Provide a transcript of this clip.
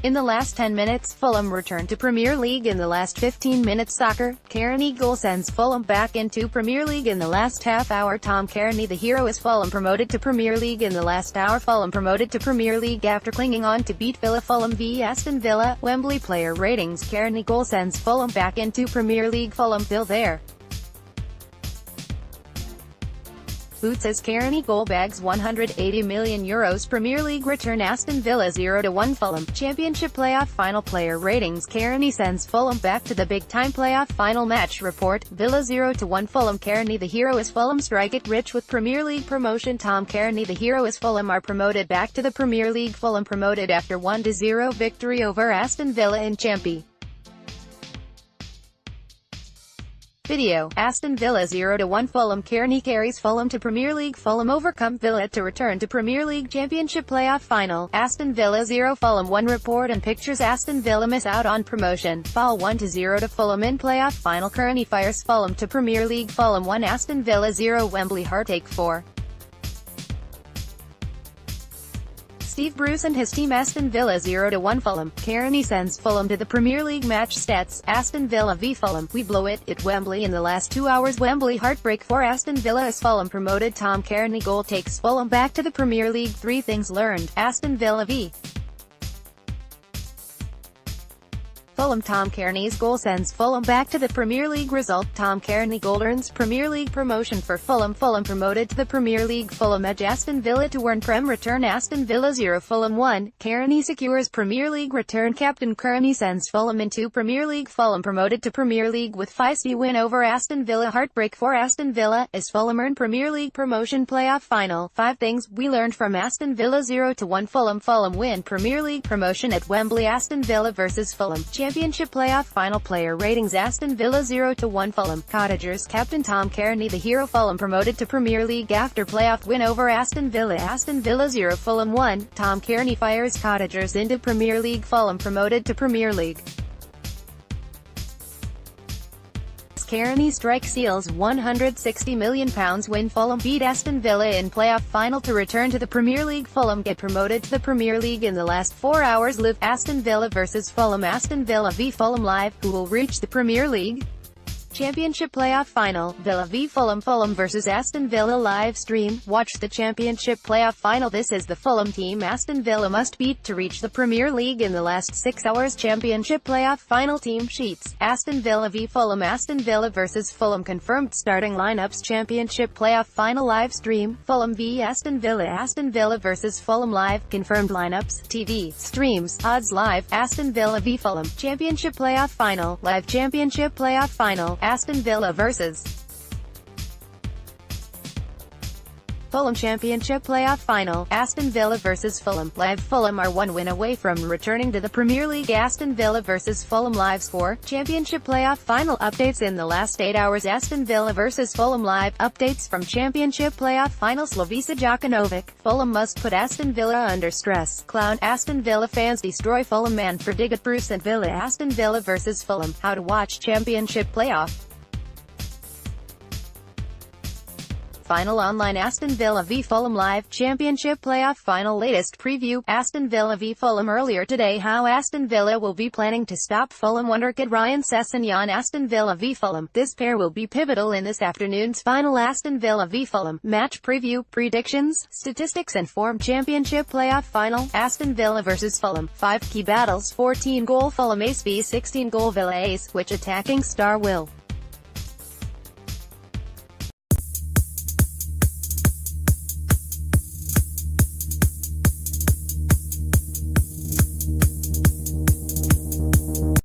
In the last 10 minutes, Fulham returned to Premier League. In the last 15 minutes soccer, Cairney goal sends Fulham back into Premier League. In the last half hour, Tom Cairney the hero is Fulham promoted to Premier League. In the last hour, Fulham promoted to Premier League after clinging on to beat Villa Fulham v Aston Villa. Wembley player ratings, Cairney goal sends Fulham back into Premier League. Fulham still there. Boots as Cairney goal bags €180 million. Premier League return Aston Villa 0-1 Fulham. Championship playoff final player ratings, Cairney sends Fulham back to the big-time playoff final. Match report, Villa 0-1 Fulham. Cairney the hero is Fulham strike it rich with Premier League promotion. Tom Cairney the hero is Fulham are promoted back to the Premier League. Fulham promoted after 1-0 victory over Aston Villa in Champi. Video, Aston Villa 0-1 Fulham. Cairney carries Fulham to Premier League. Fulham overcome Villa to return to Premier League Championship playoff final. Aston Villa 0 Fulham 1 report and pictures. Aston Villa miss out on promotion. Fall 1-0 to Fulham in playoff final. Cairney fires Fulham to Premier League. Fulham 1 Aston Villa 0 Wembley heartache 4. Steve Bruce and his team. Aston Villa 0-1 Fulham. Cairney sends Fulham to the Premier League. Match stats, Aston Villa v Fulham. We blow it at Wembley in the last 2 hours. Wembley heartbreak for Aston Villa as Fulham promoted. Tom Cairney goal takes Fulham back to the Premier League. 3 things learned, Aston Villa v Fulham. Tom Cairney's goal sends Fulham back to the Premier League. Result, Tom Cairney goal earns Premier League promotion for Fulham. Fulham promoted to the Premier League. Fulham edge Aston Villa to earn Prem return. Aston Villa 0 Fulham 1. Cairney secures Premier League return. Captain Cairney sends Fulham into Premier League. Fulham promoted to Premier League with feisty win over Aston Villa. Heartbreak for Aston Villa as Fulham earn Premier League promotion playoff final. 5 things we learned from Aston Villa 0-1 Fulham. Fulham win Premier League promotion at Wembley. Aston Villa vs Fulham. Championship playoff final player ratings, Aston Villa 0-1 Fulham. Cottagers captain Tom Cairney the hero. Fulham promoted to Premier League after playoff win over Aston Villa. Aston Villa 0 Fulham 1. Tom Cairney fires Cottagers into Premier League. Fulham promoted to Premier League. Cairney strike seals £160 million win. Fulham beat Aston Villa in playoff final to return to the Premier League. Fulham get promoted to the Premier League in the last 4 hours. Live, Aston Villa vs Fulham. Aston Villa v Fulham live. Who will reach the Premier League Championship playoff final? Villa v Fulham. Fulham vs Aston Villa live stream. Watch the Championship playoff final. This is the Fulham team Aston Villa must beat to reach the Premier League in the last 6 hours. Championship playoff final team sheets, Aston Villa v Fulham. Aston Villa vs Fulham confirmed starting lineups. Championship playoff final live stream. Fulham v Aston Villa. Aston Villa vs Fulham live. Confirmed lineups, TV, streams, odds live. Aston Villa v Fulham. Championship playoff final, live. Championship playoff final, Aston Villa vs Fulham. Championship playoff final, Aston Villa vs Fulham live. Fulham are 1 win away from returning to the Premier League. Aston Villa vs Fulham live score. Championship playoff final updates in the last 8 hours. Aston Villa vs Fulham live updates from Championship playoff final. Slavica Jokanovic, Fulham must put Aston Villa under stress. Clown Aston Villa fans destroy Fulham man for dig at Bruce and Villa. Aston Villa vs Fulham. How to watch Championship playoff final online. Aston Villa v Fulham live. Championship playoff final latest preview, Aston Villa v Fulham. Earlier today, how Aston Villa will be planning to stop Fulham wonderkid Ryan Sessegnon. Aston Villa v Fulham. This pair will be pivotal in this afternoon's final. Aston Villa v Fulham. Match preview, predictions, statistics and form. Championship playoff final, Aston Villa vs Fulham. 5 key battles, 14 goal Fulham ace v 16 goal Villa ace. Which attacking star will